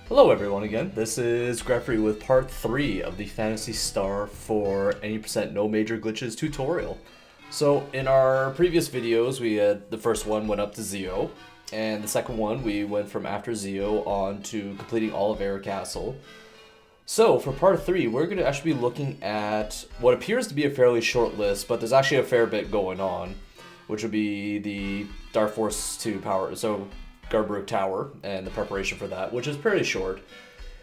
Hello everyone again, this is Gregory with part 3 of the Phantasy Star for any percent no major glitches tutorial. So in our previous videos we had the first one went up to Zeo, and the second one we went from after Zeo on to completing all of Air Castle. So for part 3 we're going to actually be looking at what appears to be a fairly short list, but there's actually a fair bit going on, which would be the Dark Force 2 power. So Garbruk Tower and the preparation for that, which is pretty short.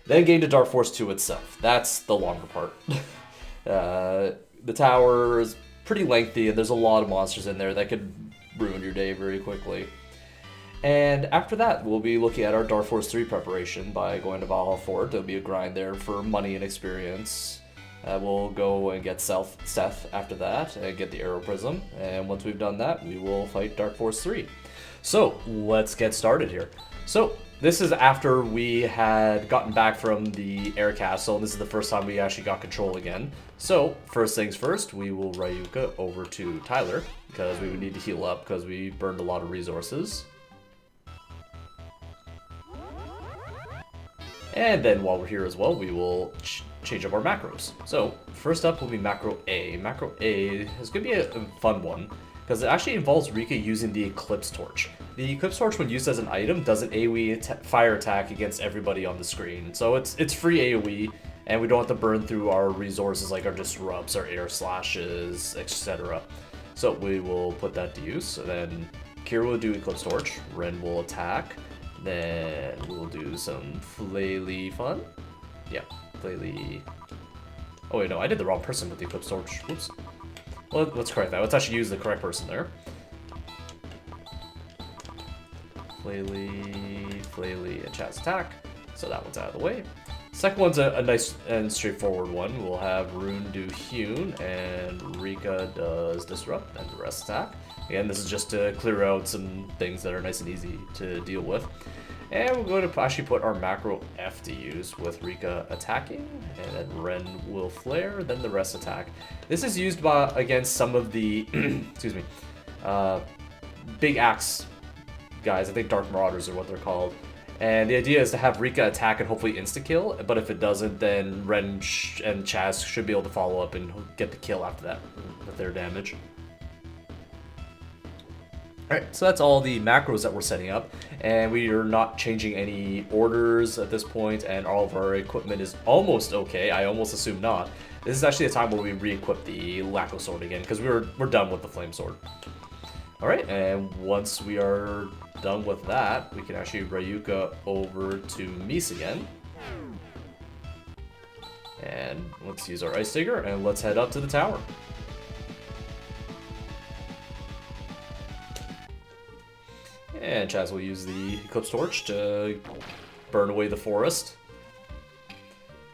Then getting to Dark Force 2 itself. That's the longer part. The tower is pretty lengthy and there's a lot of monsters in there that could ruin your day very quickly. And after that, we'll be looking at our Dark Force 3 preparation by going to Valhalla Fort. There'll be a grind there for money and experience. We'll go and get Seth after that and get the Arrow Prism. And once we've done that, we will fight Dark Force 3. So let's get started here. So this is after we had gotten back from the Air Castle, and this is the first time we actually got control again. So first things first, we will Ryuka over to Tyler, because we would need to heal up because we burned a lot of resources. And then while we're here as well, we will change up our macros. So first up will be Macro A. Macro A is going to be a fun one, because it actually involves Rika using the Eclipse Torch. The Eclipse Torch, when used as an item, does an AoE fire attack against everybody on the screen. So it's free AoE, and we don't have to burn through our resources like our Disrupts, our Air Slashes, etc. So we will put that to use. So then Kira will do Eclipse Torch, Ren will attack, then we'll do some Flaily fun. Yeah, Flaily. Oh wait, no, I did the wrong person with the Eclipse Torch. Whoops. Well, let's correct that. Let's actually use the correct person there. Flaily, and Chaz attack. So that one's out of the way. Second one's a nice and straightforward one. We'll have Rune do Hewn, and Rika does Disrupt, and the rest attack. Again, this is just to clear out some things that are nice and easy to deal with. And we're going to actually put our macro F to use with Rika attacking, and then Ren will flare, then the rest attack. This is used against some of the, excuse me, big axe guys. I think Dark Marauders are what they're called. And the idea is to have Rika attack and hopefully insta-kill, but if it doesn't, then Ren and Chaz should be able to follow up and get the kill after that with their damage. Alright, so that's all the macros that we're setting up, and we are not changing any orders at this point, and all of our equipment is almost okay. I almost assume not. This is actually the time where we re-equip the Lacko Sword again, because we're done with the Flame Sword. Alright, and once we are done with that, we can actually Ryuka over to Mies again. And let's use our Ice Digger, and let's head up to the tower. And Chaz will use the Eclipse Torch to burn away the forest.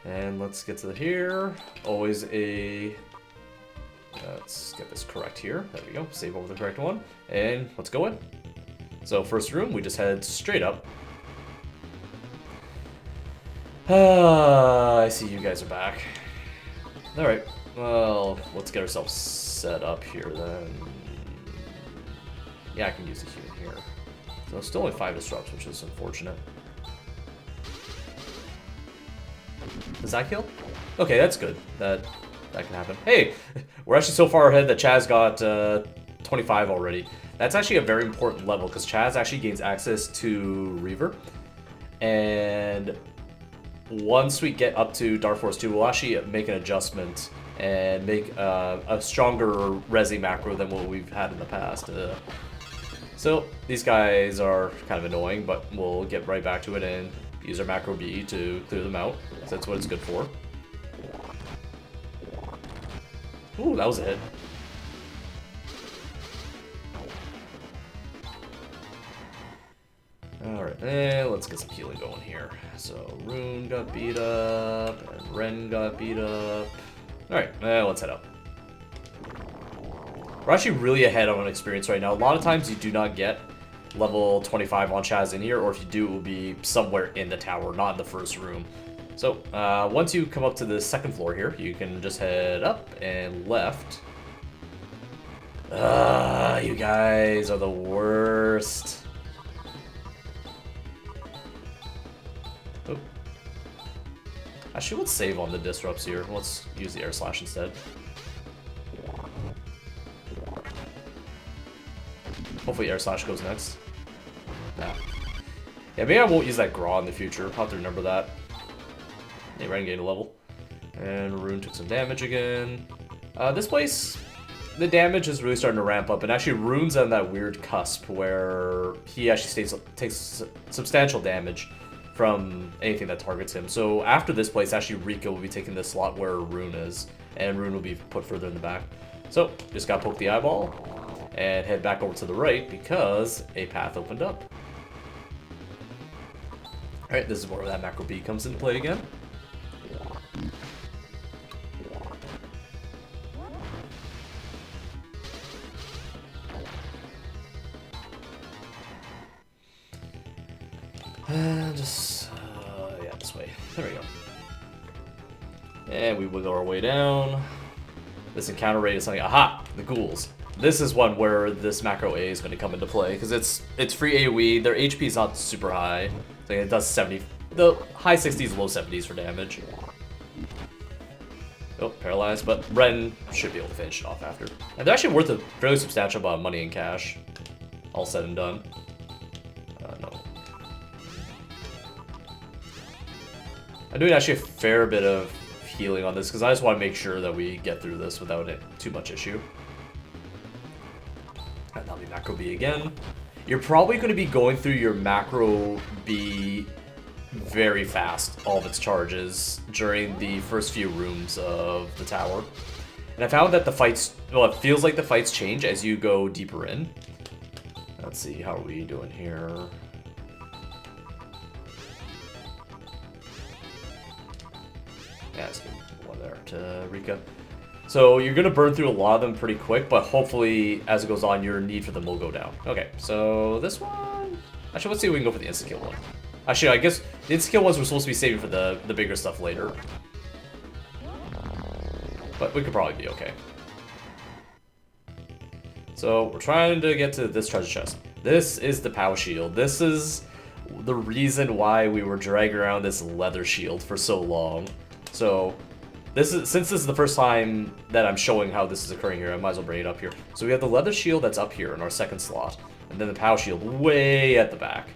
And let's get to here. Always a... let's get this correct here. There we go. Save over the correct one. And let's go in. So first room, we just head straight up. I see you guys are back. Alright. Well, let's get ourselves set up here then. Yeah, I can use the heal here. So still only 5 disrupts, which is unfortunate. Does that kill? Okay, that's good. That can happen. Hey, we're actually so far ahead that Chaz got 25 already. That's actually a very important level because Chaz actually gains access to Reaver. And once we get up to Dark Force 2, we'll actually make an adjustment and make a stronger Resi macro than what we've had in the past. So these guys are kind of annoying, but we'll get right back to it and use our macro B to clear them out. So that's what it's good for. Ooh, that was a hit. Alright, let's get some healing going here. So Rune got beat up, and Ren got beat up. Alright, let's head up. We're actually really ahead on experience right now. A lot of times you do not get level 25 on Chaz in here, or if you do, it will be somewhere in the tower, not in the first room. So, once you come up to the second floor here, you can just head up and left. You guys are the worst. Oh. Actually, let's save on the disrupts here. Let's use the air slash instead. Hopefully air slash goes next. Nah. Yeah, maybe I won't use that Graw in the future. I'll have to remember that. Yeah, Ren gained a level. And Rune took some damage again. This place, the damage is really starting to ramp up. And actually, Rune's on that weird cusp where he actually takes substantial damage from anything that targets him. So after this place, actually Rika will be taking the slot where Rune is, and Rune will be put further in the back. So just gotta poke the eyeball and head back over to the right because a path opened up. Alright, this is where that macro B comes into play again. And just, yeah, this way. There we go. And we wiggle our way down. This encounter rate is something, aha, the ghouls. This is one where this macro A is going to come into play, because it's free AoE, their HP is not super high. So it does 70, the high 60s, low 70s for damage. Oh, paralyzed, but Ren should be able to finish it off after. And they're actually worth a fairly substantial amount of money in cash, all said and done. No. I'm doing actually a fair bit of healing on this because I just want to make sure that we get through this without it too much issue. And that'll be macro B again. You're probably going to be going through your macro B very fast, all of its charges, during the first few rooms of the tower. And I found that the fights, well, it feels like the fights change as you go deeper in. Let's see, how are we doing here? Yeah, let's give one there to Rika. So you're going to burn through a lot of them pretty quick, but hopefully as it goes on, your need for them will go down. Okay, so this one... Actually, let's see if we can go for the insta-kill one. Actually, I guess the insta-kill ones we're supposed to be saving for the bigger stuff later. But we could probably be okay. So we're trying to get to this treasure chest. This is the power shield. This is the reason why we were dragging around this leather shield for so long. So since this is the first time that I'm showing how this is occurring here, I might as well bring it up here. So we have the leather shield that's up here in our second slot, and then the power shield way at the back.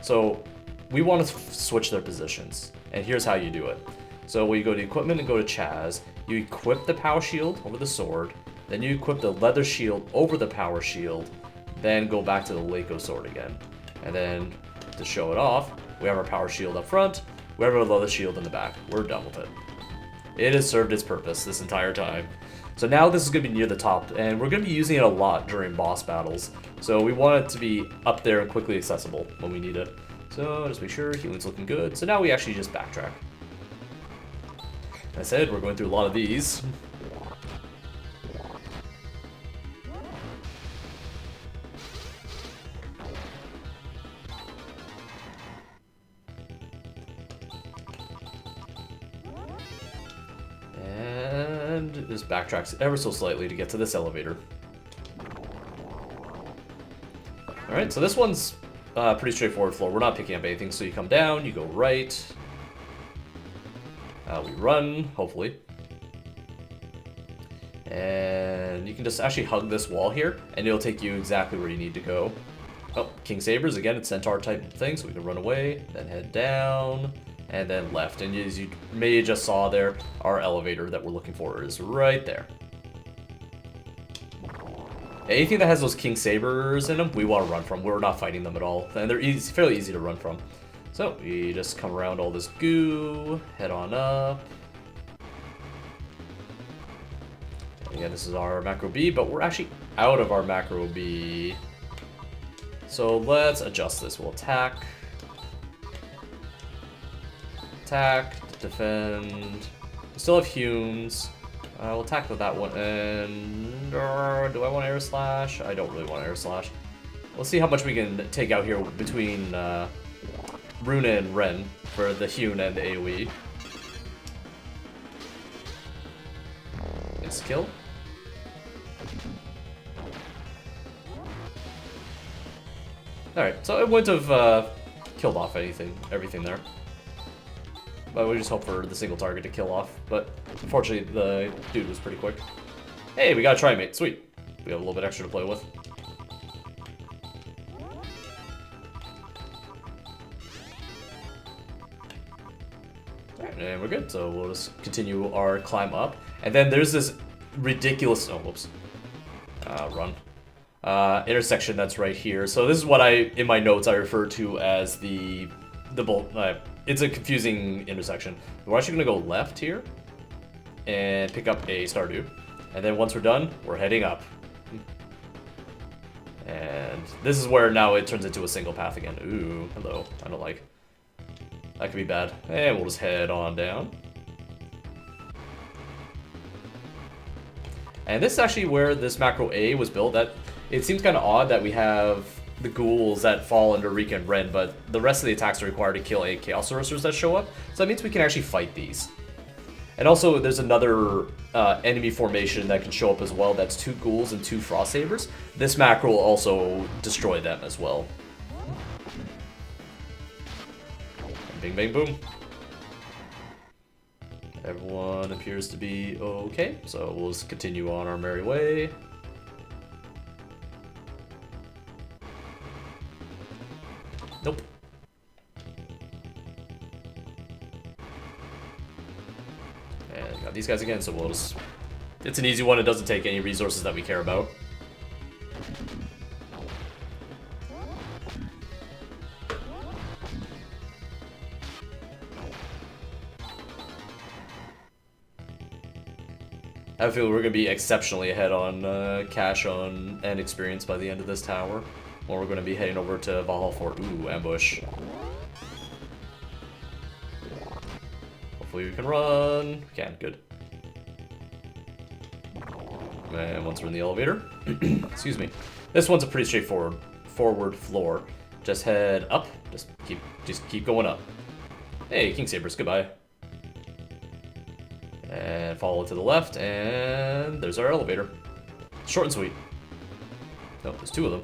So we want to switch their positions, and here's how you do it. So when you go to equipment and go to Chaz, you equip the power shield over the sword, then you equip the leather shield over the power shield, then go back to the Leiko sword again. And then to show it off, we have our power shield up front, we have our leather shield in the back. We're done with it. It has served its purpose this entire time. So now this is going to be near the top, and we're going to be using it a lot during boss battles. So we want it to be up there and quickly accessible when we need it. So just make sure healing's looking good. So now we actually just backtrack. Like I said, we're going through a lot of these. And just backtracks ever so slightly to get to this elevator. Alright, so this one's pretty straightforward floor. We're not picking up anything, so you come down, you go right. We run, hopefully. And you can just actually hug this wall here, and it'll take you exactly where you need to go. Oh, King Sabers, again, it's Centaur type thing, so we can run away, then head down, and then left. And as you may have just saw there, our elevator that we're looking for is right there. Anything that has those King Sabers in them, we want to run from. We're not fighting them at all, and they're fairly easy to run from. So we just come around all this goo, head on up. Again, this is our macro B, but we're actually out of our macro B. So let's adjust this. We'll attack. Attack, defend. We still have Humes. We'll attack with that one. And do I want Air Slash? I don't really want Air Slash. We'll see how much we can take out here between Runa and Ren for the Hune and the AoE. It's kill. Alright, so it wouldn't have killed off everything there. But we just hope for the single target to kill off. But unfortunately, the dude was pretty quick. Hey, we got a Trimate. Sweet. We have a little bit extra to play with. Alright, and we're good. So we'll just continue our climb up. And then there's this ridiculous... Oh, whoops. Run. Intersection that's right here. So this is what in my notes, I refer to as the bolt. It's a confusing intersection. We're actually going to go left here and pick up a Stardew. And then once we're done, we're heading up. And this is where now it turns into a single path again. Ooh, hello. I don't like. That could be bad. And we'll just head on down. And this is actually where this macro A was built. That it seems kind of odd that we have the ghouls that fall under Rika and Ren, but the rest of the attacks are required to kill 8 Chaos Sorcerers that show up. So that means we can actually fight these. And also, there's another enemy formation that can show up as well. That's 2 ghouls and 2 Frost Sabers. This macro will also destroy them as well. And bing, bang, boom. Everyone appears to be okay, so we'll just continue on our merry way. Nope. And got these guys again, so we'll just... It's an easy one, it doesn't take any resources that we care about. I feel we're going to be exceptionally ahead on cash and experience by the end of this tower. Or we're going to be heading over to Valhalla for, ooh, ambush. Hopefully we can run. We can, good. And once we're in the elevator, excuse me. This one's a pretty straightforward forward floor. Just head up, just keep going up. Hey, King Sabers, goodbye. And follow to the left, and there's our elevator. Short and sweet. Nope, there's 2 of them.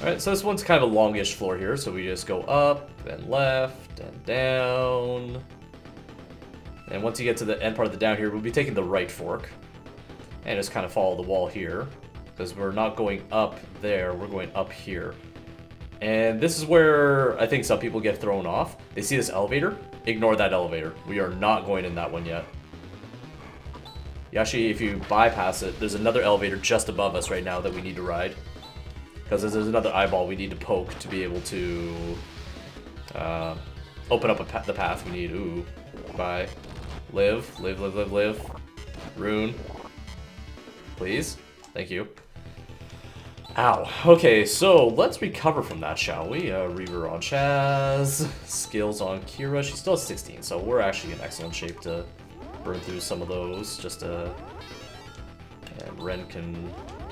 Alright, so this one's kind of a longish floor here, so we just go up, and left, and down. And once you get to the end part of the down here, we'll be taking the right fork. And just kind of follow the wall here. Because we're not going up there, we're going up here. And this is where I think some people get thrown off. They see this elevator, ignore that elevator. We are not going in that one yet. Actually, if you bypass it, there's another elevator just above us right now that we need to ride. Because there's another eyeball we need to poke to be able to open up the path we need. Ooh, bye. Live. Rune. Please. Thank you. Ow. Okay, so let's recover from that, shall we? Reaver on Chaz. Skills on Kira. She still has 16, so we're actually in excellent shape to burn through some of those. And Ren can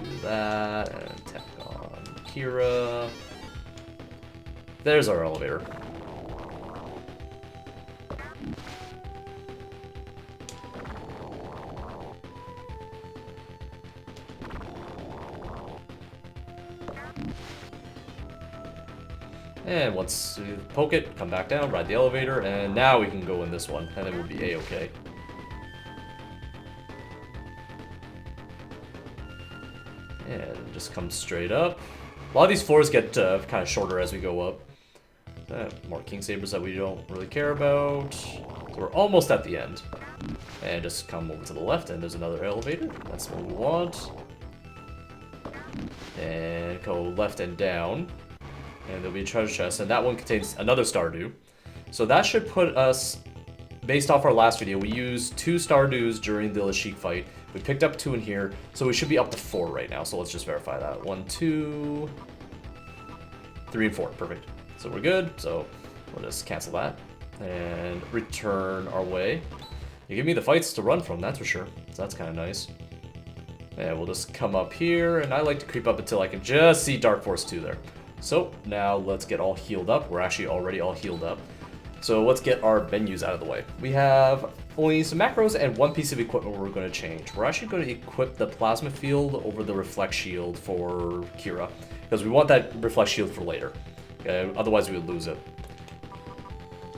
do that. And tech on Kira. There's our elevator. And once we poke it, come back down, ride the elevator, and now we can go in this one, and then we'll be a-okay. And just come straight up. A lot of these floors get kind of shorter as we go up. More King Sabers that we don't really care about. So we're almost at the end. And just come over to the left, and there's another elevator. That's what we want. And go left and down. And there'll be a treasure chest, and that one contains another Stardew. So that should put us, based off our last video, we used 2 Stardews during the Lashiec fight. We picked up 2 in here, so we should be up to 4 right now. So let's just verify that. 1, 2, 3, and 4. Perfect. So we're good. So we'll just cancel that and return our way. You give me the fights to run from, that's for sure. So that's kind of nice. And we'll just come up here, and I like to creep up until I can just see Dark Force 2 there. So now let's get all healed up. We're actually already all healed up. So let's get our menus out of the way. We have only some macros and 1 piece of equipment we're going to change. We're actually going to equip the plasma field over the reflect shield for Kira, because we want that reflect shield for later. Otherwise we would lose it.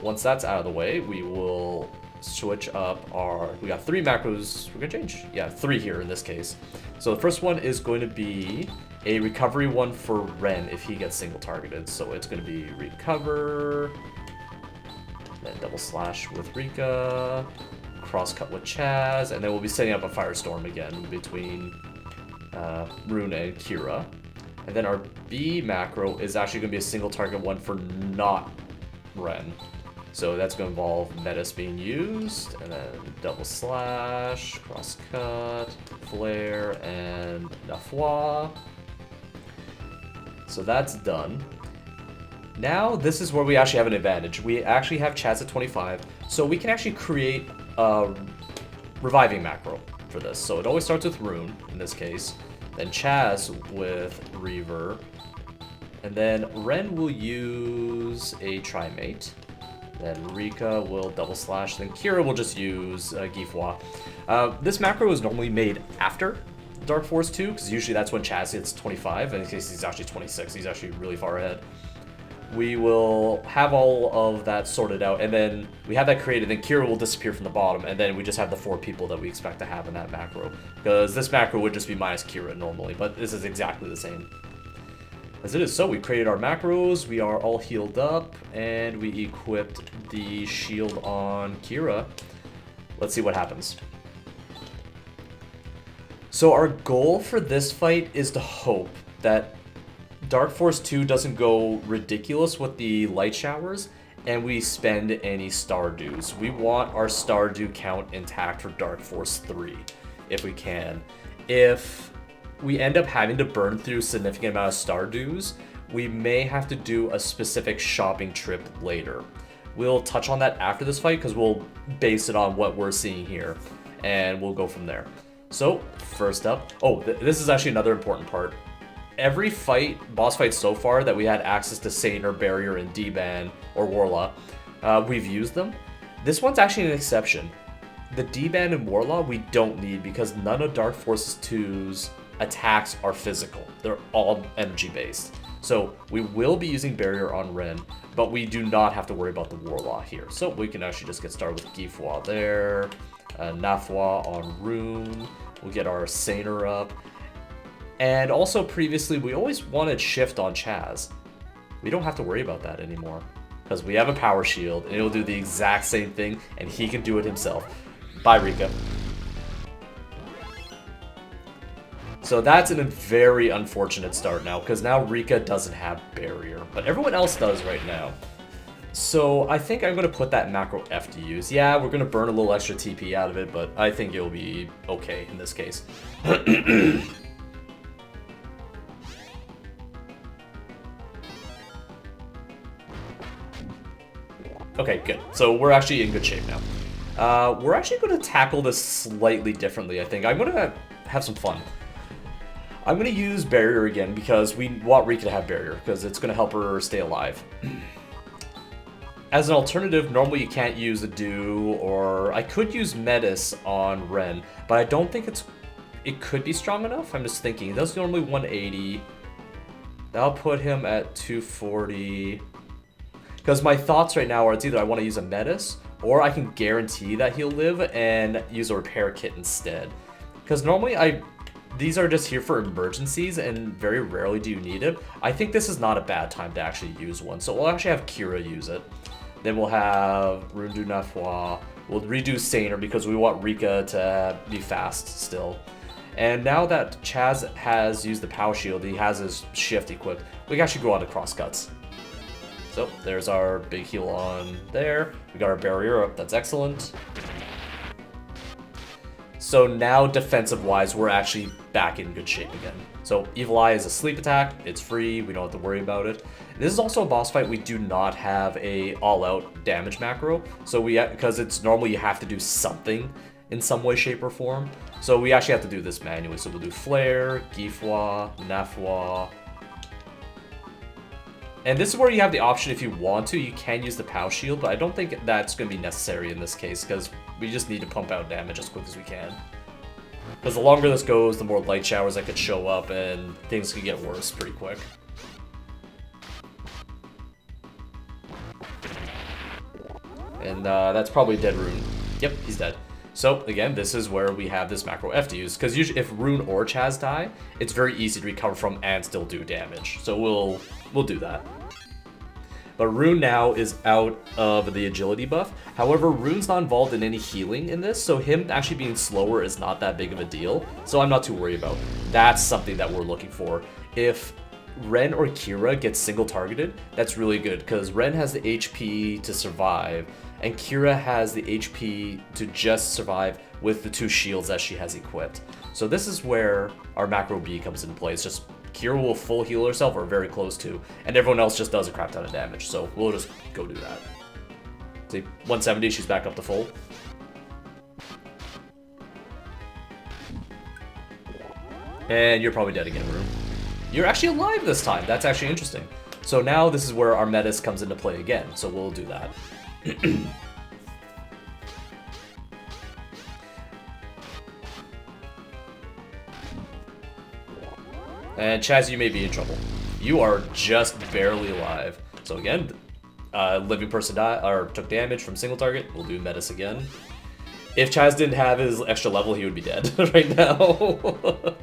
Once that's out of the way, we will switch up our... We got 3 macros. We're going to change. Yeah, 3 here in this case. So the first one is going to be a recovery one for Ren if he gets single targeted. So it's going to be recover, then double slash with Rika, cross cut with Chaz, and then we'll be setting up a firestorm again between Rune and Kira. And then our B macro is actually going to be a single target one for not Ren. So that's going to involve Metis being used, and then double slash, cross cut, flare, and Nafwa. So that's done. Now this is where we actually have an advantage. We actually have Chaz at 25, so we can actually create a reviving macro for this. So it always starts with Rune, in this case, then Chaz with Reaver, and then Ren will use a Trimate, then Rika will double slash, then Kira will just use Gifwa. This macro is normally made after Dark Force 2, because usually that's when Chaz hits 25, and in case he's actually 26, he's actually really far ahead. We will have all of that sorted out, and then we have that created, then Kira will disappear from the bottom, and then we just have the 4 people that we expect to have in that macro. Because this macro would just be minus Kira normally, but this is exactly the same as it is. So we created our macros, we are all healed up, and we equipped the shield on Kira. Let's see what happens. So our goal for this fight is to hope that Dark Force 2 doesn't go ridiculous with the light showers, and we spend any Stardews. We want our Stardew count intact for Dark Force 3, if we can. If we end up having to burn through a significant amount of Stardews, we may have to do a specific shopping trip later. We'll touch on that after this fight, because we'll base it on what we're seeing here, and we'll go from there. So, first up, this is actually another important part. Every boss fight so far that we had access to Saner, Barrier, and D-Ban, or Warlaw, we've used them. This one's actually an exception. The D-Ban and Warlaw we don't need because none of Dark Forces 2's attacks are physical. They're all energy based. So we will be using Barrier on Ren, but we do not have to worry about the Warlaw here. So we can actually just get started with Gifwa there, Nafwa on Rune. We'll get our Saner up. And also previously, we always wanted Shift on Chaz. We don't have to worry about that anymore, because we have a Power Shield, and it'll do the exact same thing, and he can do it himself. Bye, Rika. So that's a very unfortunate start now, because now Rika doesn't have Barrier, but everyone else does right now. So I think I'm going to put that macro F to use. Yeah, we're going to burn a little extra TP out of it, but I think it'll be okay in this case. Okay, good. So we're actually in good shape now. We're actually going to tackle this slightly differently, I think. I'm going to have some fun. I'm going to use Barrier again because we want Rika to have Barrier, because it's going to help her stay alive. As an alternative, normally you can't use a Dew, or I could use Metis on Ren, but I don't think it could be strong enough. I'm just thinking. It does normally 180. That'll put him at 240. Because my thoughts right now are it's either I want to use a Metis, or I can guarantee that he'll live and use a repair kit instead. Because normally these are just here for emergencies, and very rarely do you need it. I think this is not a bad time to actually use one, so we'll actually have Kira use it. Then we'll have Rundu Nafwa. We'll redo Saner because we want Rika to be fast still. And now that Chaz has used the Power Shield, he has his Shift equipped, we can actually go on to Crosscuts. So there's our big heal on there. We got our Barrier up, that's excellent. So now defensive-wise, we're actually back in good shape again. So Evil Eye is a sleep attack, it's free, we don't have to worry about it. This is also a boss fight we do not have a all-out damage macro, so because it's normally you have to do something in some way, shape, or form. So we actually have to do this manually. So we'll do Flare, Gifwa, Nafwa. And this is where you have the option, if you want to, you can use the Pow Shield, but I don't think that's going to be necessary in this case, because we just need to pump out damage as quick as we can. Because the longer this goes, the more light showers that could show up, and things could get worse pretty quick. And that's probably dead Rune. Yep, he's dead. So again, this is where we have this macro F to use, because usually if Rune or Chaz die, it's very easy to recover from and still do damage. So we'll do that. But Rune now is out of the agility buff. However, Rune's not involved in any healing in this, so him actually being slower is not that big of a deal. So I'm not too worried about. That's something that we're looking for. If Ren or Kira gets single targeted, that's really good, because Ren has the HP to survive, and Kira has the HP to just survive with the 2 shields that she has equipped. So this is where our macro B comes into play. It's just Kira will full heal herself or very close to, and everyone else just does a crap ton of damage. So we'll just go do that. See, 170, she's back up to full. And you're probably dead again, Rune. You're actually alive this time. That's actually interesting. So now this is where our Metis comes into play again. So we'll do that. And Chaz, you may be in trouble. You are just barely alive. So again, living person died or took damage from single target. We'll do Metis again. If Chaz didn't have his extra level, he would be dead right now.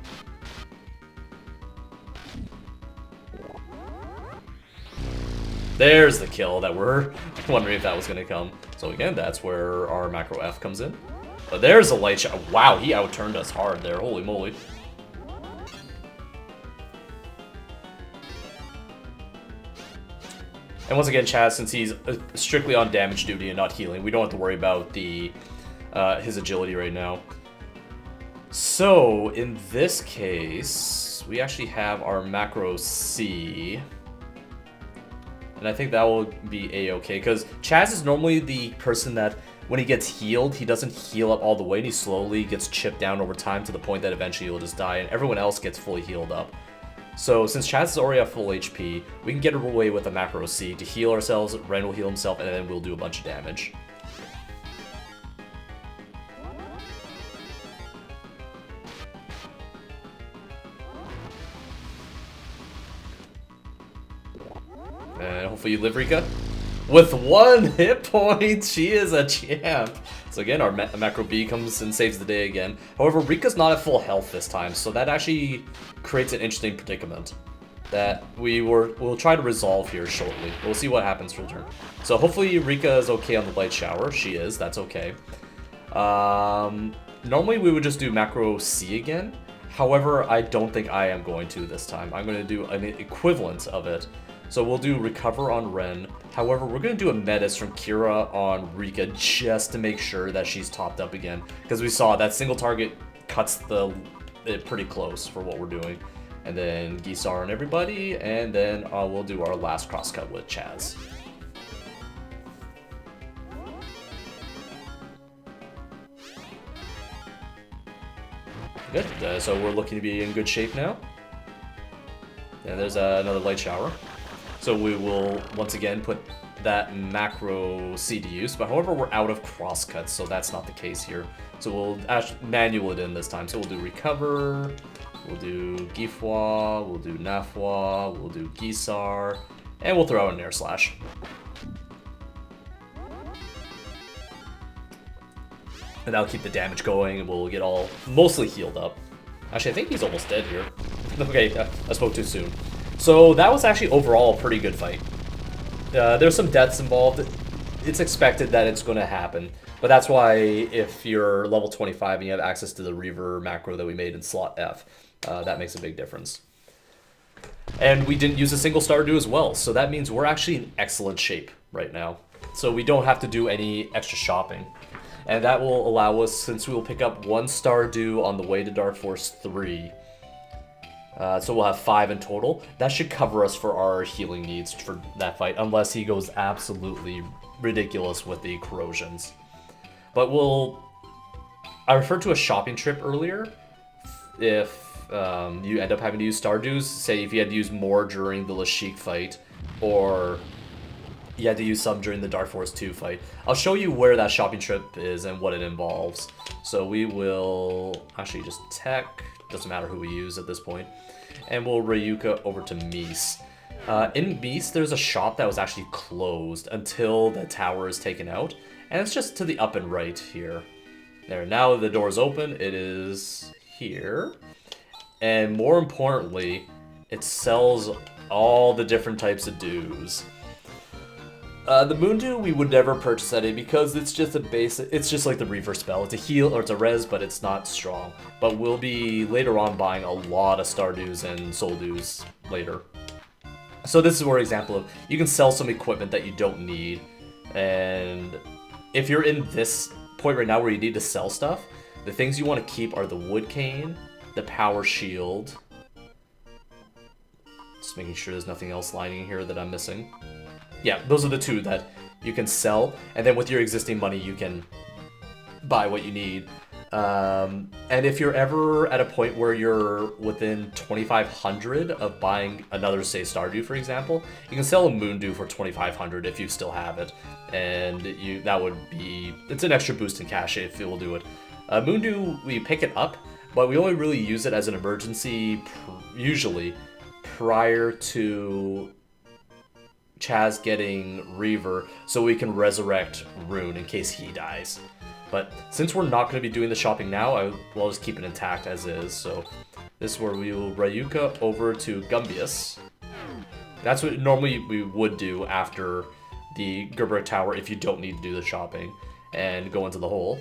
There's the kill that we're wondering if that was going to come. So again, that's where our macro F comes in. But there's a light shot. Wow, he outturned us hard there. Holy moly. And once again, Chaz, since he's strictly on damage duty and not healing, we don't have to worry about the his agility right now. So, in this case, we actually have our macro C. And I think that will be A-okay, because Chaz is normally the person that, when he gets healed, he doesn't heal up all the way, and he slowly gets chipped down over time to the point that eventually he'll just die, and everyone else gets fully healed up. So since Chaz is already at full HP, we can get away with a macro C to heal ourselves, Ren will heal himself, and then we'll do a bunch of damage. And hopefully you live, Rika. With 1 hit point, she is a champ. So again, our macro B comes and saves the day again. However, Rika's not at full health this time, so that actually creates an interesting predicament that we'll try to resolve here shortly. We'll see what happens for the turn. So hopefully Rika is okay on the light shower. She is, that's okay. Normally we would just do macro C again. However, I don't think I am going to this time. I'm going to do an equivalent of it. So we'll do recover on Ren. However, we're going to do a Metis from Kira on Rika just to make sure that she's topped up again. Because we saw that single target cuts it pretty close for what we're doing. And then Gisar on everybody, and then we'll do our last crosscut with Chaz. Good, so we're looking to be in good shape now. And there's another light shower. So we will, once again, put that macro C to use, but however, we're out of crosscuts, so that's not the case here. So we'll manual it in this time. So we'll do recover, we'll do Gifwa, we'll do Nafwa, we'll do Gisar, and we'll throw out an air slash. And that'll keep the damage going, and we'll get all mostly healed up. Actually, I think he's almost dead here. Okay, I spoke too soon. So that was actually overall a pretty good fight. There's some deaths involved. It's expected that it's going to happen. But that's why if you're level 25 and you have access to the Reaver macro that we made in slot F, that makes a big difference. And we didn't use a single Stardew as well, so that means we're actually in excellent shape right now. So we don't have to do any extra shopping. And that will allow us, since we will pick up 1 Stardew on the way to Dark Force 3, so we'll have 5 in total. That should cover us for our healing needs for that fight, unless he goes absolutely ridiculous with the corrosions. But I referred to a shopping trip earlier. If you end up having to use Stardews, say if you had to use more during the Lashiec fight, or you had to use some during the Dark Force 2 fight. I'll show you where that shopping trip is and what it involves. So we will actually just tech, doesn't matter who we use at this point. And we'll Ryuka over to Mies. In Beast, there's a shop that was actually closed until the tower is taken out, and it's just to the up and right here. There, now the door is open, it is here. And more importantly, it sells all the different types of dews. The Moon Dew we would never purchase at it because it's just a basic, it's just like the Reaver spell. It's a heal, or it's a res, but it's not strong. But we'll be later on buying a lot of Star Dews and Soul Dews later. So this is where example of, you can sell some equipment that you don't need. And if you're in this point right now where you need to sell stuff, the things you want to keep are the Wood Cane, the Power Shield. Just making sure there's nothing else lining here that I'm missing. Yeah, those are the two that you can sell, and then with your existing money you can buy what you need. And if you're ever at a point where you're within 2,500 of buying another, say, Stardew, for example, you can sell a Moon Dew for 2,500 if you still have it, and that would be, it's an extra boost in cash if it will do it. Moon Dew, we pick it up, but we only really use it as an emergency, usually, prior to Chaz getting Reaver, so we can resurrect Rune in case he dies. But since we're not going to be doing the shopping now, I'll just keep it intact as is. So this is where we will Ryuka over to Gumbius. That's what normally we would do after the Gerber Tower if you don't need to do the shopping, and go into the hole.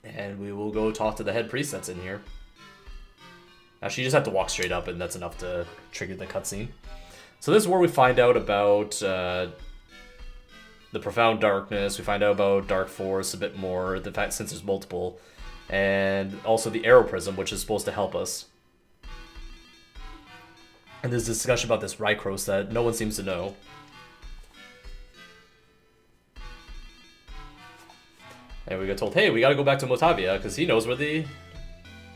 And we will go talk to the head priest that's in here. Actually, you just have to walk straight up, and that's enough to trigger the cutscene. So this is where we find out about the Profound Darkness. We find out about Dark Force a bit more, the fact since there's multiple, and also the Arrow Prism, which is supposed to help us. And there's discussion about this Rykros that no one seems to know. And we got told, hey, we gotta go back to Motavia, because he knows where the...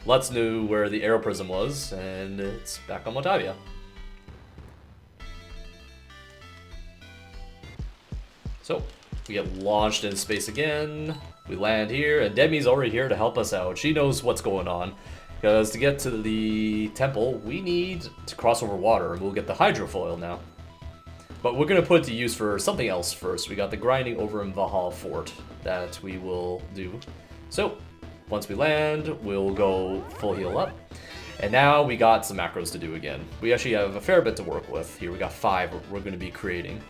Lutz knew where the Arrow Prism was, and it's back on Motavia. So, we get launched into space again, we land here, and Demi's already here to help us out. She knows what's going on, because to get to the temple, we need to cross over water, and we'll get the hydrofoil now. But we're going to put it to use for something else first. We got the grinding over in Valhalla Fort that we will do. So, once we land, we'll go full heal up. And now we got some macros to do again. We actually have a fair bit to work with. Here we got 5 we're going to be creating.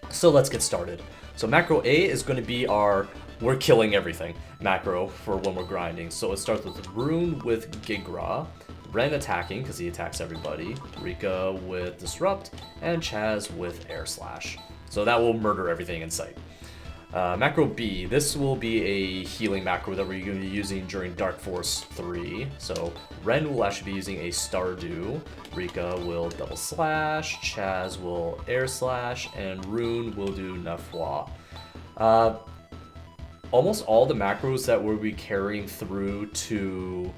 So let's get started. So macro A is going to be our we're killing everything macro for when we're grinding. So it starts with Rune with Gigra, Ren attacking because he attacks everybody, Rika with Disrupt, and Chaz with Air Slash. So that will murder everything in sight. Macro B, this will be a healing macro that we're going to be using during Dark Force 3. So Ren will actually be using a Stardew, Rika will double slash, Chaz will air slash, and Rune will do Nafwa. Almost all the macros that we'll be carrying through to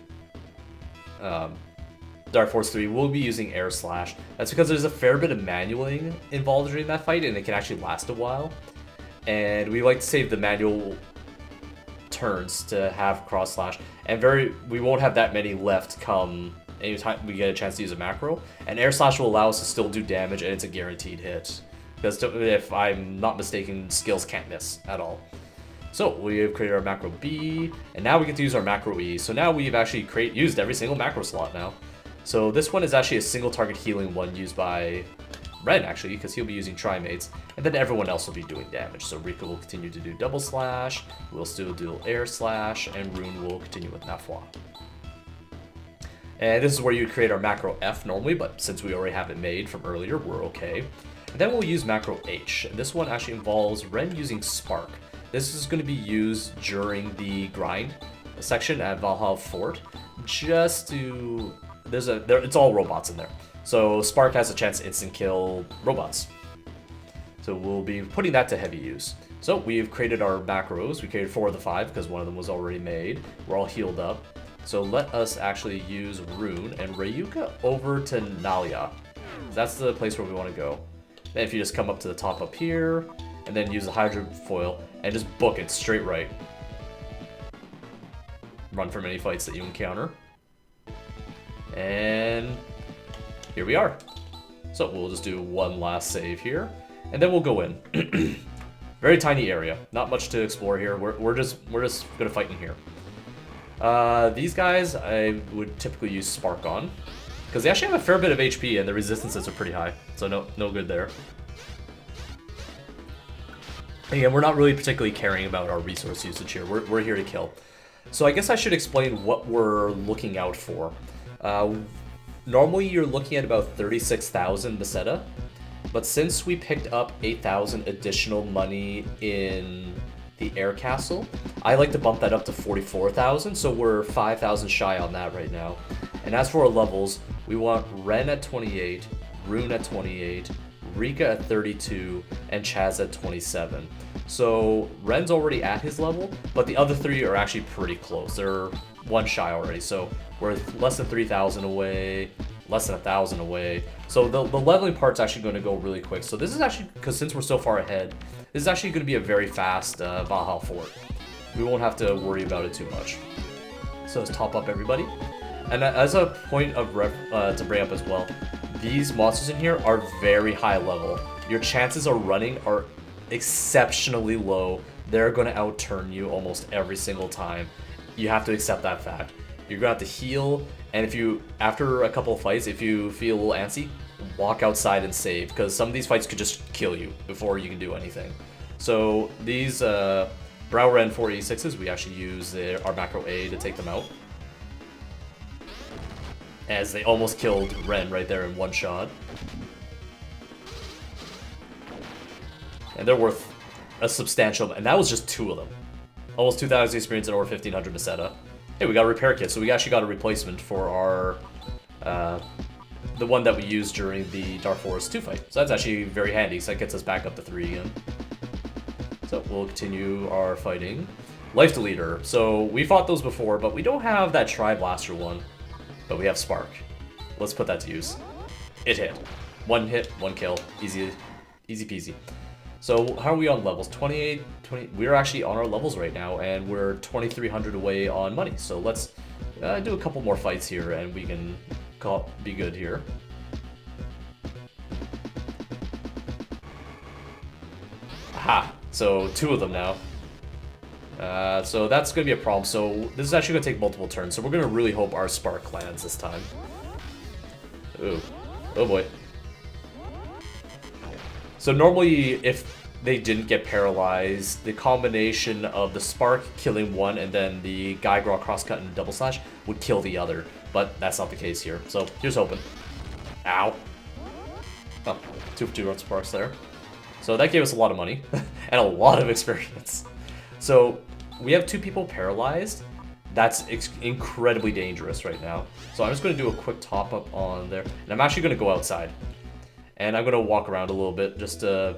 Dark Force 3 will be using air slash. That's because there's a fair bit of manualing involved during that fight, and it can actually last a while. And we like to save the manual turns to have cross slash, and we won't have that many left come anytime we get a chance to use a macro. And air slash will allow us to still do damage, and it's a guaranteed hit. Because if I'm not mistaken, skills can't miss at all. So we have created our macro B, and now we get to use our macro E. So now we've actually used every single macro slot now. So this one is actually a single target healing one used by Ren, actually, because he'll be using Trimates, and then everyone else will be doing damage. So Rika will continue to do double slash, we'll still do air slash, and Rune will continue with Nafwa. And this is where you would create our macro F normally, but since we already have it made from earlier, we're okay. And then we'll use macro H, and this one actually involves Ren using Spark. This is going to be used during the grind section at Valhalla Fort, just to... it's all robots in there. So Spark has a chance to instant kill robots. So we'll be putting that to heavy use. So we've created our macros. We created 4 of the 5 because one of them was already made. We're all healed up. So let us actually use Rune and Ryuka over to Nalia. That's the place where we want to go. Then if you just come up to the top up here, and then use the hydrofoil, and just book it straight right. Run from any fights that you encounter. And here we are. So we'll just do one last save here, and then we'll go in. Very tiny area, not much to explore here. We're just gonna fight in here. These guys I would typically use Spark on, because they actually have a fair bit of HP and the resistances are pretty high, so no good there. Again, we're not really particularly caring about our resource usage here. We're here to kill. So I guess I should explain what we're looking out for. Normally you're looking at about 36,000 Meseta, but since we picked up 8,000 additional money in the air castle, I like to bump that up to 44,000, so we're 5,000 shy on that right now. And as for our levels, we want Ren at 28, Rune at 28, Rika at 32, and Chaz at 27. So Ren's already at his level, but the other three are actually pretty close. They're one shy already, so we're less than 3,000 away, less than 1,000 away. So the leveling part's actually going to go really quick. So this is actually, because since we're so far ahead, this is actually going to be a very fast Valhalla fort. We won't have to worry about it too much. So let's top up everybody. And as a point of to bring up as well, these monsters in here are very high level. Your chances of running are exceptionally low. They're going to outturn you almost every single time. You have to accept that fact. You're going to have to heal, and if you, after a couple of fights, if you feel a little antsy, walk outside and save, because some of these fights could just kill you before you can do anything. So these Brow Ren 486s, we actually use our macro A to take them out, as they almost killed Ren right there in one shot. And they're worth a substantial, and that was just 2 of them. Almost 2,000 experience and over 1,500 Meseta. Hey, we got a repair kit, so we actually got a replacement for our, the one that we used during the Dark Forest 2 fight. So that's actually very handy, so that gets us back up to 3 again. So we'll continue our fighting. Life Deleter. So we fought those before, but we don't have that Tri-Blaster one. But we have Spark. Let's put that to use. It hit. 1 hit, 1 kill. Easy peasy. So how are we on levels? 28, 20. We're actually on our levels right now, and we're 2,300 away on money. So let's do a couple more fights here, and we can be good here. Aha! So 2 of them now. So that's going to be a problem. So this is actually going to take multiple turns. So we're going to really hope our Spark lands this time. Ooh. Oh boy. So normally, if they didn't get paralyzed, the combination of the Spark killing one and then the Geiger crosscut and double slash would kill the other. But that's not the case here. So here's hoping. Ow. Oh, 2 for 2 run Sparks there. So that gave us a lot of money and a lot of experience. So we have 2 people paralyzed. That's incredibly dangerous right now. So I'm just going to do a quick top up on there. And I'm actually going to go outside. And I'm going to walk around a little bit just to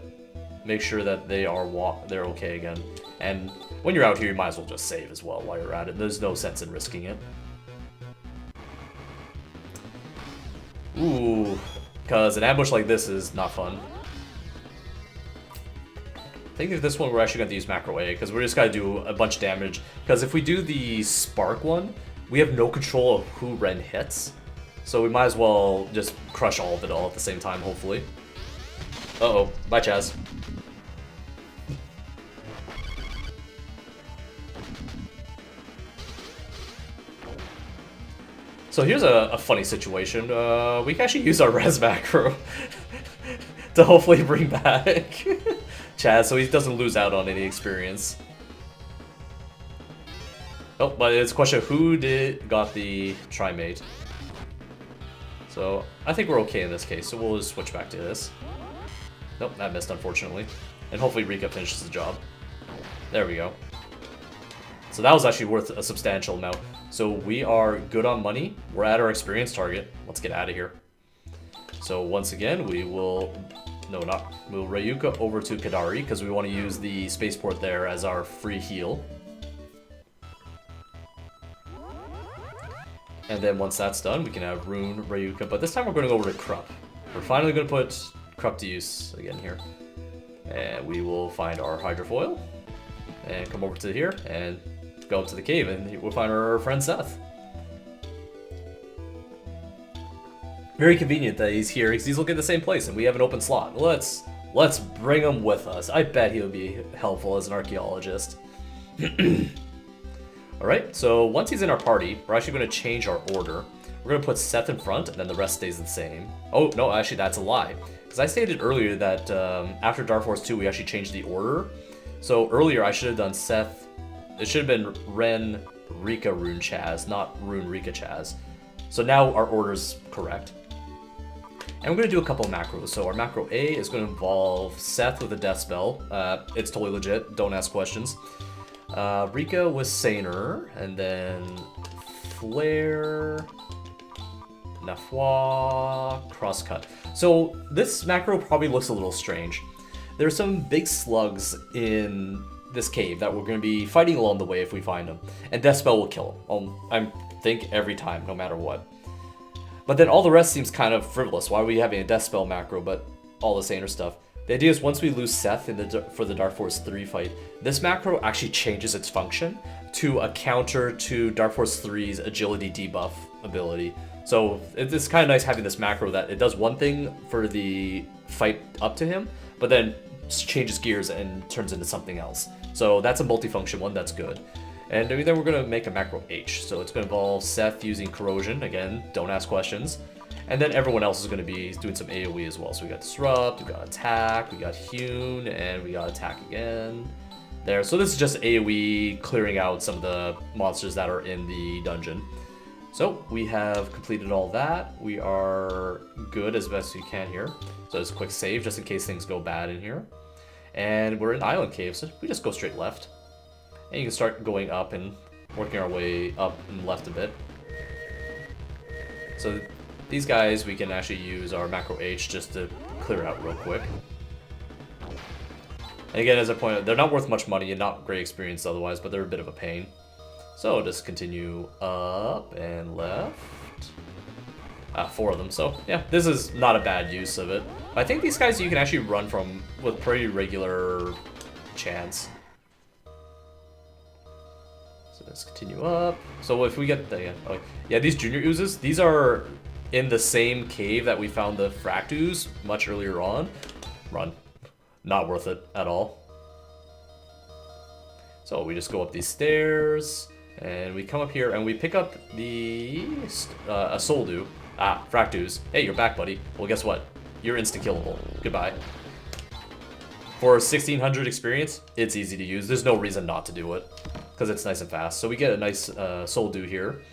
make sure that they're okay again. And when you're out here, you might as well just save as well while you're at it. There's no sense in risking it. Ooh, because an ambush like this is not fun. I think that this one we're actually going to use macro A, because we're just going to do a bunch of damage. Because if we do the Spark one, we have no control of who Ren hits. So we might as well just crush all of it all at the same time, hopefully. Uh-oh. Bye, Chaz. So here's a funny situation. We can actually use our res macro to hopefully bring back Chaz so he doesn't lose out on any experience. Oh, but it's a question of who got the Trimate. So I think we're okay in this case, so we'll just switch back to this. Nope, that missed unfortunately. And hopefully Rika finishes the job. There we go. So that was actually worth a substantial amount. So we are good on money. We're at our experience target. Let's get out of here. So once again, we will... No, not. We'll Rayuka over to Kadari because we want to use the spaceport there as our free heal. And then once that's done, we can have Rune, Rayuka, but this time we're going to go over to Krupp. We're finally going to put Krupp to use again here. And we will find our Hydrofoil, and come over to here, and go up to the cave, and we'll find our friend Seth. Very convenient that he's here because he's looking at the same place and we have an open slot. Let's bring him with us. I bet he'll be helpful as an archaeologist. Alright, so once he's in our party, we're actually going to change our order. We're going to put Seth in front, and then the rest stays the same. Oh, no, actually, that's a lie. Because I stated earlier that after Dark Force 2, we actually changed the order. So earlier, I should have done Seth. It should have been Ren, Rika, Rune, Chaz, not Rune, Rika, Chaz. So now our order's correct. And we're going to do a couple macros. So our macro A is going to involve Seth with a death spell. It's totally legit. Don't ask questions. Rika with Saner, and then Flare, Nafwa, Crosscut. So this macro probably looks a little strange. There's some big slugs in this cave that we're going to be fighting along the way if we find them. And Death Spell will kill them. I think every time, no matter what. But then all the rest seems kind of frivolous. Why are we having a Death Spell macro, but all the Saner stuff? The idea is once we lose Seth for the Dark Force 3 fight, this macro actually changes its function to a counter to Dark Force 3's agility debuff ability. So it's kind of nice having this macro that it does one thing for the fight up to him, but then changes gears and turns into something else. So that's a multifunction one, that's good. And then we're going to make a macro H. So it's going to involve Seth using Corrosion, again, don't ask questions. And then everyone else is going to be doing some AoE as well. So we got Disrupt, we got Attack, we got Hewn, and we got Attack again. There. So this is just AoE clearing out some of the monsters that are in the dungeon. So we have completed all that. We are good as best we can here. So just a quick save just in case things go bad in here. And we're in Island Cave, so we just go straight left. And you can start going up and working our way up and left a bit. So these guys, we can actually use our macro H just to clear out real quick. And again, as I pointed out, they're not worth much money and not great experience otherwise, but they're a bit of a pain. So just continue up and left. 4 of them, so yeah, this is not a bad use of it. I think these guys you can actually run from with pretty regular chance. So let's continue up. So if we get the, yeah, these junior oozes, these are in the same cave that we found the Fract ooze much earlier on. Run. Not worth it at all. So we just go up these stairs, and we come up here, and we pick up the a Soul Dew. Fract ooze. Hey, you're back, buddy. Well, guess what? You're insta-killable. Goodbye. For 1600 experience, it's easy to use. There's no reason not to do it, because it's nice and fast. So we get a nice Soul Dew here.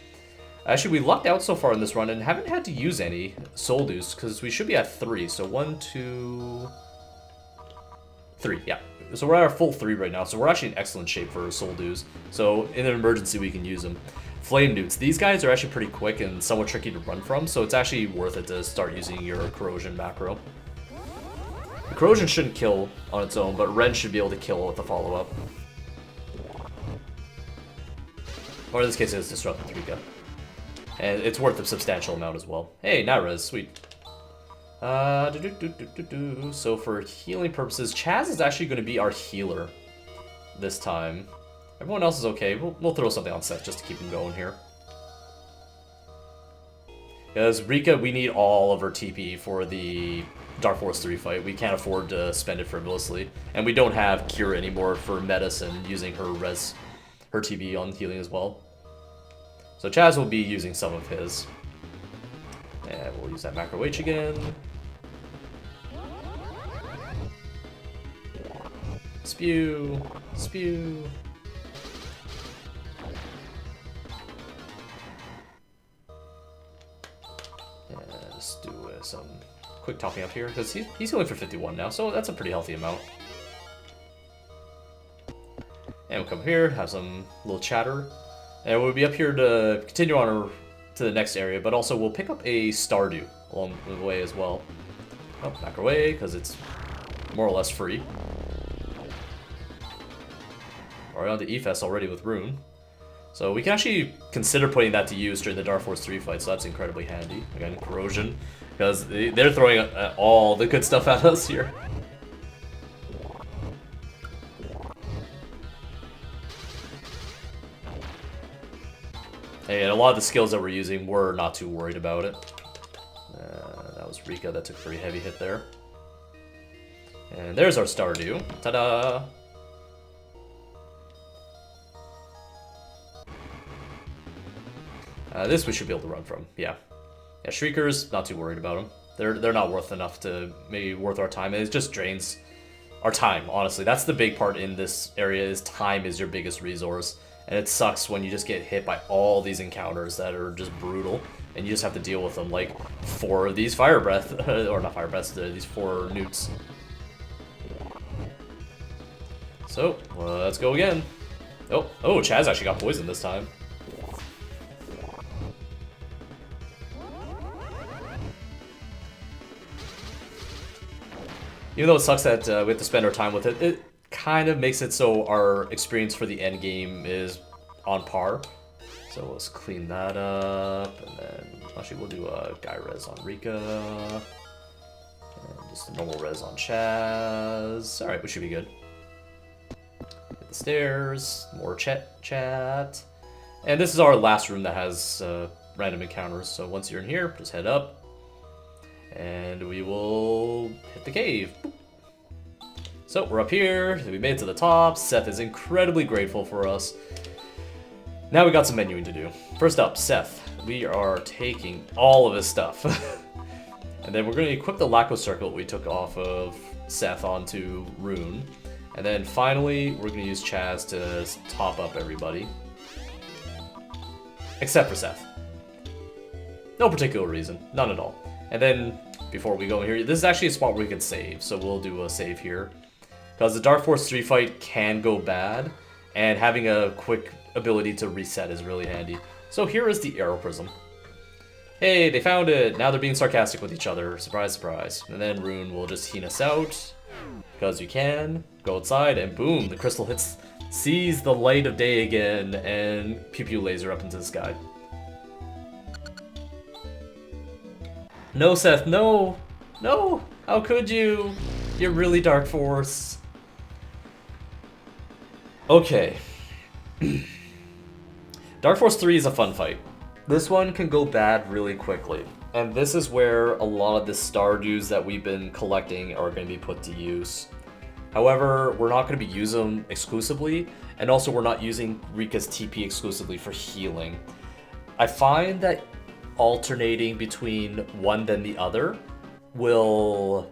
Actually, we lucked out so far in this run and haven't had to use any Soul Dews, because we should be at 3. So 1, 2... 3, yeah. So we're at our full 3 right now, so we're actually in excellent shape for Soul Dews. So in an emergency, we can use them. Flame Newts. These guys are actually pretty quick and somewhat tricky to run from, so it's actually worth it to start using your Corrosion macro. The Corrosion shouldn't kill on its own, but Ren should be able to kill with the follow-up. Or in this case, it's Disrupt with Rika. And it's worth a substantial amount as well. Hey, Nairez, sweet. So for healing purposes, Chaz is actually going to be our healer this time. Everyone else is okay. We'll throw something on Seth just to keep him going here. Because Rika, we need all of her TP for the Dark Force 3 fight. We can't afford to spend it frivolously. And we don't have Cure anymore for medicine using her TP on healing as well. So Chaz will be using some of his. And we'll use that macro H again. Spew. Spew. And just do some quick topping up here, because he's healing for 51 now, so that's a pretty healthy amount. And we'll come here, have some little chatter. And we'll be up here to continue on to the next area, but also we'll pick up a Stardew along the way as well. Oh, back away, because it's more or less free. We're on to EFES already with Rune. So we can actually consider putting that to use during the Dark Force 3 fight, so that's incredibly handy. Again, Corrosion, because they're throwing all the good stuff at us here. And a lot of the skills that we're using, we're not too worried about it. was Rika that took a pretty heavy hit there. And there's our Stardew. Ta-da! This we should be able to run from, yeah. Yeah, Shriekers, not too worried about them. They're not worth enough to maybe worth our time. It just drains our time, honestly. That's the big part in this area, is time is your biggest resource. And it sucks when you just get hit by all these encounters that are just brutal, and you just have to deal with them, like 4 of these fire breath, or not fire breaths, these 4 newts. So, let's go again. Oh, Chaz actually got poisoned this time. Even though it sucks that we have to spend our time with it, it kind of makes it so our experience for the end game is on par. So let's clean that up, and then actually we'll do a Guy Res on Rika, and just a normal Res on Chaz. Alright, we should be good. Hit the stairs, more chat. And this is our last room that has random encounters, so once you're in here, just head up. And we will hit the cave. So we're up here, we made it to the top. Seth is incredibly grateful for us. Now we got some menuing to do. First up, Seth. We are taking all of his stuff. And then we're going to equip the Lacko Circle we took off of Seth onto Rune. And then finally, we're going to use Chaz to top up everybody. Except for Seth. No particular reason, none at all. And then, before we go in here, this is actually a spot where we can save, so we'll do a save here. Because the Dark Force 3 fight can go bad, and having a quick ability to reset is really handy. So here is the Arrow Prism. Hey, they found it! Now they're being sarcastic with each other. Surprise, surprise. And then Rune will just heal us out, because you can. Go outside, and boom, the crystal sees the light of day again, and pew pew laser up into the sky. No, Seth, no! No! How could you? You're really Dark Force. Okay. Dark Force 3 is a fun fight. This one can go bad really quickly. And this is where a lot of the Stardews that we've been collecting are going to be put to use. However, we're not going to be using them exclusively, and also we're not using Rika's TP exclusively for healing. I find that alternating between one then the other will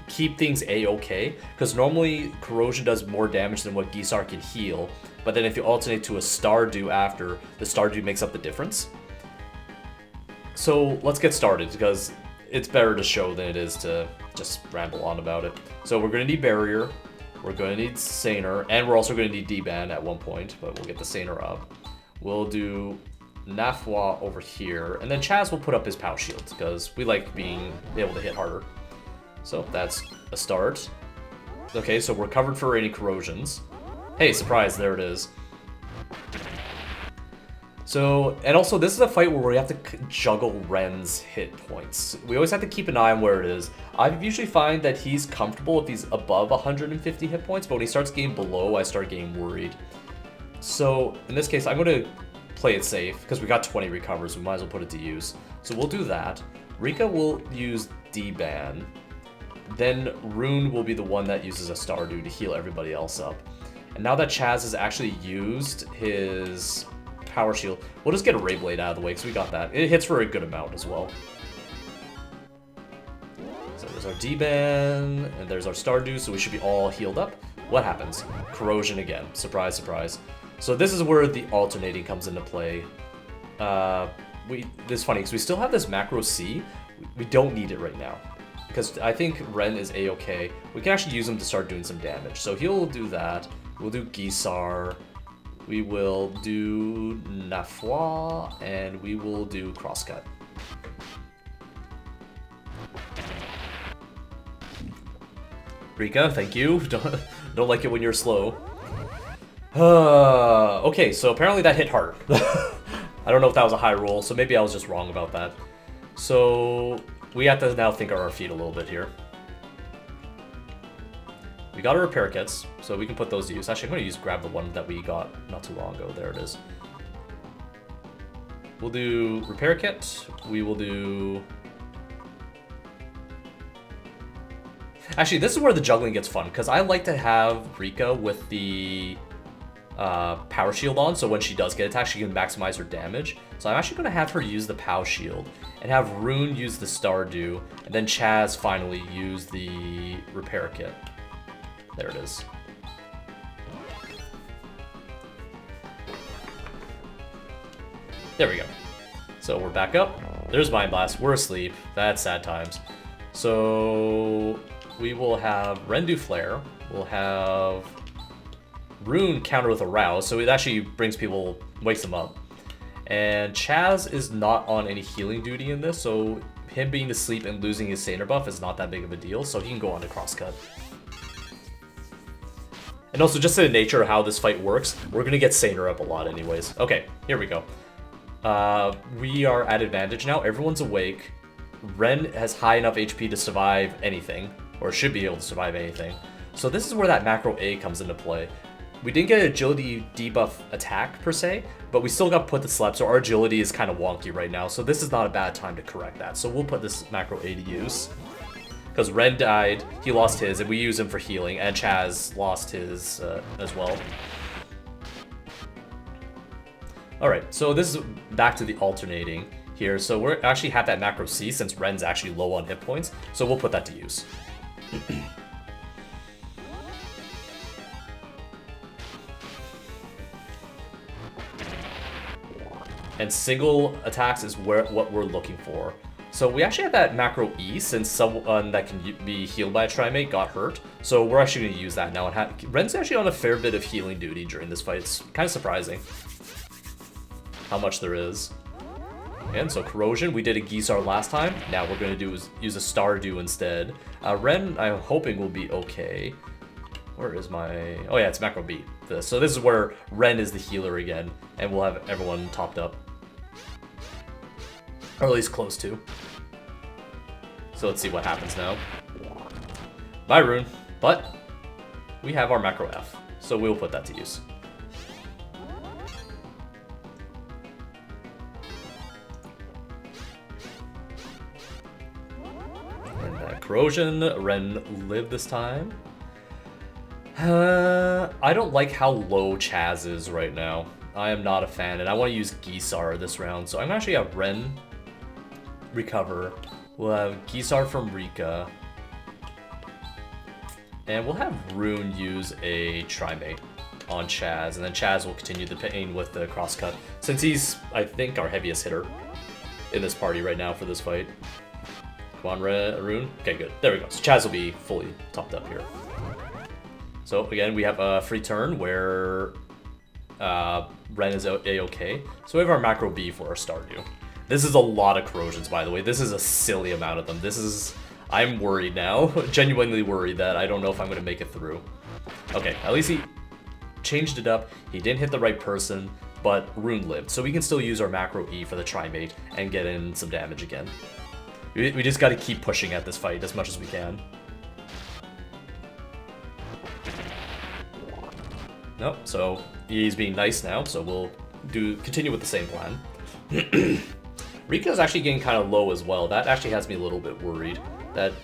keep things a-okay, because normally Corrosion does more damage than what Gisar can heal, but then if you alternate to a Stardew after, the Stardew makes up the difference. So let's get started, because it's better to show than it is to just ramble on about it. So we're going to need Barrier, we're going to need Saner, and we're also going to need D-Ban at one point, but we'll get the Saner up. We'll do Nafwa over here, and then Chaz will put up his Pow Shield, because we like being able to hit harder. So that's a start. Okay, so we're covered for any corrosions. Hey, surprise, there it is. So, and also this is a fight where we have to juggle Ren's hit points. We always have to keep an eye on where it is. I usually find that he's comfortable if he's above 150 hit points, but when he starts getting below, I start getting worried. So, in this case, I'm going to play it safe, because we got 20 recovers, we might as well put it to use. So we'll do that. Rika will use D-Ban. Then Rune will be the one that uses a Stardew to heal everybody else up. And now that Chaz has actually used his Power Shield, we'll just get a Ray Blade out of the way, because we got that. It hits for a good amount as well. So there's our D-Ban, and there's our Stardew, so we should be all healed up. What happens? Corrosion again. Surprise, surprise. So this is where the alternating comes into play. This is funny, because we still have this Macro C. We don't need it right now, because I think Ren is a-okay. We can actually use him to start doing some damage. So he'll do that. We'll do Gisar. We will do Nafwa, and we will do Crosscut. Rika, thank you. Don't like it when you're slow. Okay, so apparently that hit hard. I don't know if that was a high roll, so maybe I was just wrong about that. So we have to now think on our feet a little bit here. We got our repair kits, so we can put those to use. Actually, I'm going to grab the one that we got not too long ago. There it is. We'll do repair kit. We will do Actually, this is where the juggling gets fun, because I like to have Rika with the power shield on, so when she does get attacked, she can maximize her damage. So I'm actually going to have her use the power shield, and have Rune use the Stardew, and then Chaz finally use the repair kit. There it is. There we go. So we're back up. There's Mind Blast. We're asleep. That's sad times. So we will have Rendu Flare. We'll have Rune counter with Arouse, so it actually brings people, wakes them up. And Chaz is not on any healing duty in this, so him being asleep and losing his Saner buff is not that big of a deal, so he can go on to Crosscut. And also, just to the nature of how this fight works, we're going to get Saner up a lot anyways. Okay, here we go. We are at advantage now. Everyone's awake. Ren has high enough HP to survive anything, or should be able to survive anything. So this is where that macro A comes into play. We didn't get an agility debuff attack per se, but we still got put to sleep, so our agility is kind of wonky right now. So this is not a bad time to correct that. So we'll put this macro A to use. Because Ren died, he lost his, and we use him for healing, and Chaz lost his as well. Alright, so this is back to the alternating here. So we actually have that macro C since Ren's actually low on hit points, so we'll put that to use. And single attacks is what we're looking for. So we actually have that macro E since someone that can be healed by a Trimate got hurt. So we're actually going to use that now. And Ren's actually on a fair bit of healing duty during this fight. It's kind of surprising how much there is. And so Corrosion, we did a Gisar last time. Now we're going to use a Stardew instead. Ren, I'm hoping will be okay. Where is my... Oh yeah, it's macro B. So this is where Ren is the healer again. And we'll have everyone topped up. Or at least close to. So let's see what happens now. Bye, Rune. But we have our macro F, so we'll put that to use. And Corrosion, Ren lived this time. I don't like how low Chaz is right now. I am not a fan, and I want to use Gisar this round, so I'm gonna actually have Ren recover. We'll have Gisar from Rika. And we'll have Rune use a Trimate on Chaz, and then Chaz will continue the pain with the crosscut, since he's, I think, our heaviest hitter in this party right now for this fight. Come on, Rune. Okay, good. There we go. So Chaz will be fully topped up here. So again, we have a free turn where Ren is A-okay. So we have our macro B for our Stardew. This is a lot of corrosions, by the way. This is a silly amount of them. This is... I'm worried now. Genuinely worried that I don't know if I'm going to make it through. Okay, at least he changed it up. He didn't hit the right person, but Rune lived. So we can still use our macro E for the Trimate and get in some damage again. We just got to keep pushing at this fight as much as we can. Nope, so he's being nice now, so we'll continue with the same plan. Rika's actually getting kind of low as well. That actually has me a little bit worried.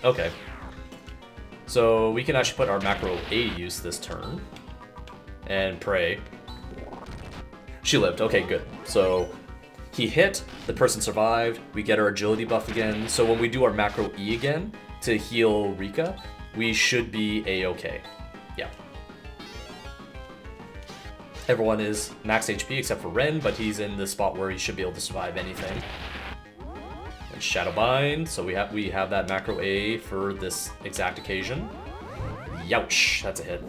Okay. So we can actually put our macro A to use this turn. And pray. She lived. Okay, good. So he hit, the person survived, we get our agility buff again. So when we do our macro E again to heal Rika, we should be A-okay. Yeah. Everyone is max HP except for Ren, but he's in the spot where he should be able to survive anything. And Shadowbind, so we have that macro A for this exact occasion. Youch, that's a hit.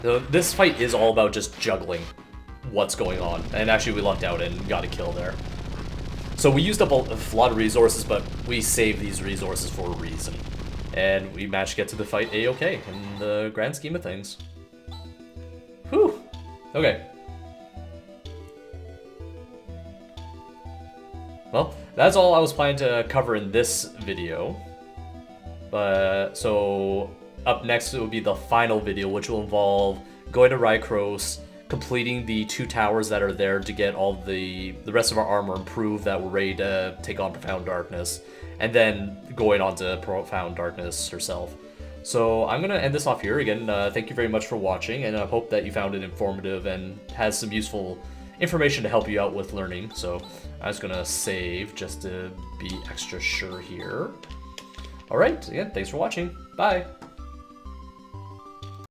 So this fight is all about just juggling what's going on, and actually we lucked out and got a kill there. So we used up a lot of resources, but we saved these resources for a reason. And we managed to get to the fight A-okay in the grand scheme of things. Whew. Okay. Well, that's all I was planning to cover in this video. But so up next it will be the final video, which will involve going to Rycross, completing the 2 towers that are there to get all the rest of our armor improved that we're ready to take on Profound Darkness, and then going on to Profound Darkness herself. So I'm going to end this off here. Again, thank you very much for watching, and I hope that you found it informative and has some useful information to help you out with learning. So I'm just going to save just to be extra sure here. Alright, again, thanks for watching. Bye!